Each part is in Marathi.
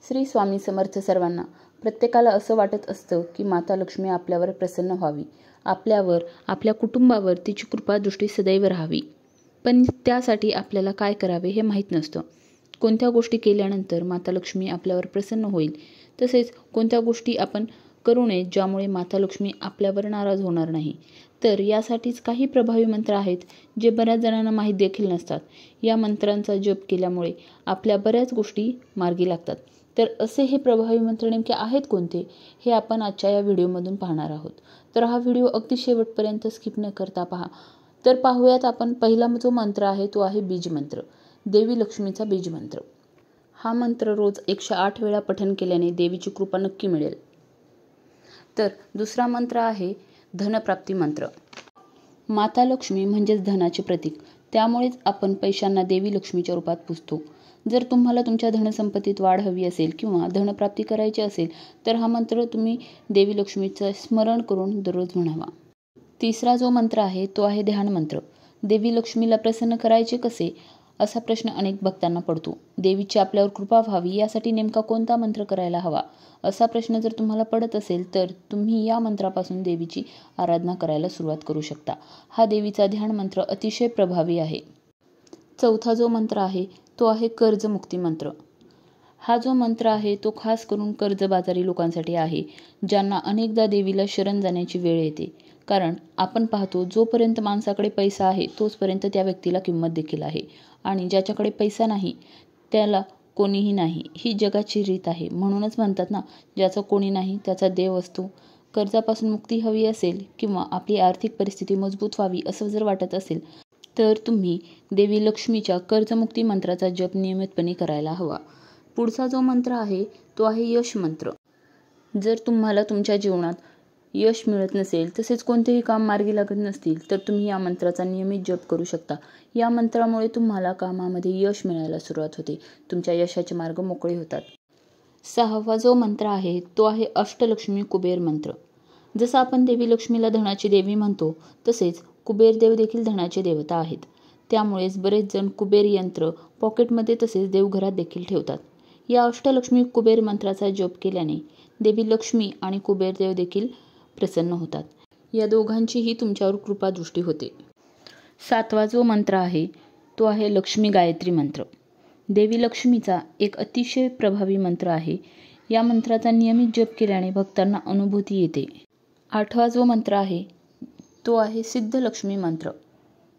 श्री स्वामी समर्थ सर्वांना. प्रत्येकाला असं वाटत असतं की माता लक्ष्मी आपल्यावर प्रसन्न व्हावी, आपल्यावर, आपल्या कुटुंबावर तिची कृपादृष्टी सदैव राहावी. पण त्यासाठी आपल्याला काय करावे हे माहीत नसतं. कोणत्या गोष्टी केल्यानंतर माता लक्ष्मी आपल्यावर प्रसन्न होईल, तसेच कोणत्या गोष्टी आपण करू नयेत ज्यामुळे माता लक्ष्मी आपल्यावर नाराज होणार नाही. तर यासाठीच काही प्रभावी मंत्र आहेत जे बऱ्याच जणांना माहीत देखील नसतात. या मंत्रांचा जप केल्यामुळे आपल्या बऱ्याच गोष्टी मार्गी लागतात. तर असे हे प्रभावी मंत्र नेमके आहेत कोणते हे आपण आजच्या या व्हिडिओमधून पाहणार आहोत. तर हा व्हिडिओ अगदी शेवटपर्यंत स्किप न करता पहा. तर पाहूयात आपण. पहिला जो मंत्र आहे तो आहे बीज मंत्र, देवी लक्ष्मीचा बीज मंत्र. हा मंत्र रोज 108 वेळा पठण केल्याने देवीची कृपा नक्की मिळेल. तर दुसरा मंत्र आहे धनप्राप्ती मंत्र. माता लक्ष्मी म्हणजेच धनाचे प्रतीक, त्यामुळेच आपण पैशांना देवी लक्ष्मीच्या रूपात पूजतो. जर तुम्हाला तुमच्या धनसंपत्तीत वाढ हवी असेल किंवा धनप्राप्ती करायची असेल तर हा मंत्र तुम्ही देवी लक्ष्मीचं स्मरण करून दररोज म्हणावा. तिसरा जो मंत्र आहे तो आहे ध्यान मंत्र. देवी लक्ष्मीला प्रसन्न करायचे कसे असा प्रश्न अनेक भक्तांना पडतो. देवीची आपल्यावर कृपा व्हावी यासाठी नेमका कोणता मंत्र करायला हवा असा प्रश्न जर तुम्हाला पडत असेल तर तुम्ही या मंत्रापासून देवीची आराधना करायला सुरुवात करू शकता. हा देवीचा ध्यान मंत्र अतिशय प्रभावी आहे. चौथा जो मंत्र आहे तो आहे कर्जमुक्ती मंत्र. हा जो मंत्र आहे तो खास करून कर्जबाजारी लोकांसाठी आहे, ज्यांना अनेकदा देवीला शरण जाण्याची वेळ येते. कारण आपण पाहतो जोपर्यंत माणसाकडे पैसा आहे तोचपर्यंत त्या व्यक्तीला किंमत देखील आहे, आणि ज्याच्याकडे पैसा नाही त्याला कोणीही नाही, ही जगाची रीत आहे. म्हणूनच म्हणतात ना, ज्याचा कोणी नाही त्याचा देव असतो. कर्जापासून मुक्ती हवी असेल किंवा आपली आर्थिक परिस्थिती मजबूत व्हावी असं जर वाटत असेल तर तुम्ही देवी लक्ष्मीच्या कर्जमुक्ती मंत्राचा जप नियमितपणे करायला हवा. पुढचा जो मंत्र आहे तो आहे यश मंत्र. जर तुम्हाला तुमच्या जीवनात यश मिळत नसेल तसेच कोणतेही काम मार्गी लागत नसतील तर तुम्ही या मंत्राचा नियमित जप करू शकता. या मंत्रामुळे तुम्हाला कामामध्ये यश मिळायला सुरुवात होते, तुमच्या यशाचे मार्ग मोकळे होतात. सहावा जो मंत्र आहे तो आहे अष्टलक्ष्मी कुबेर मंत्र. जसं आपण देवी लक्ष्मीला धनाची देवी म्हणतो तसेच कुबेर देव देखील धनाचे देवता आहेत. त्यामुळेच बरेच जण कुबेर यंत्र पॉकेटमध्ये तसेच देवघरात देखील ठेवतात. या अष्टलक्ष्मी कुबेर मंत्राचा जप केल्याने देवी लक्ष्मी आणि कुबेर देव देखील प्रसन्न होतात. या दोघांचीही तुमच्यावर कृपा दृष्टी होते. सातवा जो मंत्र आहे तो आहे लक्ष्मी गायत्री मंत्र. देवी लक्ष्मीचा एक अतिशय प्रभावी मंत्र आहे. या मंत्राचा नियमित जप केल्याने भक्तांना अनुभूती येते. आठवा जो मंत्र आहे तो आहे सिद्धलक्ष्मी मंत्र.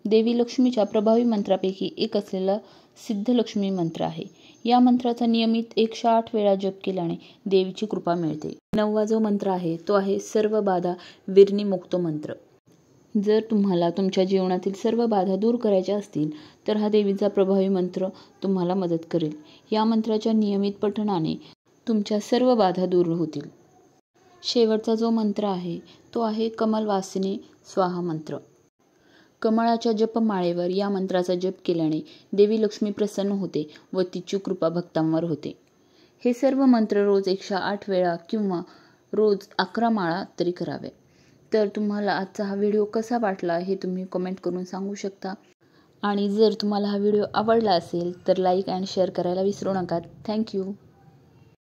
देवी लक्ष्मीच्या प्रभावी मंत्रापैकी एक असलेला सिद्धलक्ष्मी मंत्र आहे. या मंत्राचा नियमित 108 वेळा जप केल्याने देवीची कृपा मिळते. नववा जो मंत्र आहे तो आहे सर्व बाधा विघ्नमुक्त मंत्र. जर तुम्हाला तुमच्या जीवनातील सर्व बाधा दूर करायच्या असतील तर हा देवीचा प्रभावी मंत्र तुम्हाला मदत करेल. या मंत्राच्या नियमित पठणाने तुमच्या सर्व बाधा दूर होतील. शेवटचा जो मंत्र आहे तो आहे कमलवासिनी स्वाहा मंत्र. कमळाच्या जपमाळेवर या मंत्राचा जप केल्याने देवी लक्ष्मी प्रसन्न होते व तिची कृपा भक्तांवर होते. हे सर्व मंत्र रोज 108 वेळा किंवा रोज 11 माळा तरी करावे. तर तुम्हाला आजचा हा व्हिडिओ कसा वाटला हे तुम्ही कमेंट करून सांगू शकता. आणि जर तुम्हाला हा व्हिडिओ आवडला असेल तर लाईक अँड शेअर करायला विसरू नका. थँक्यू.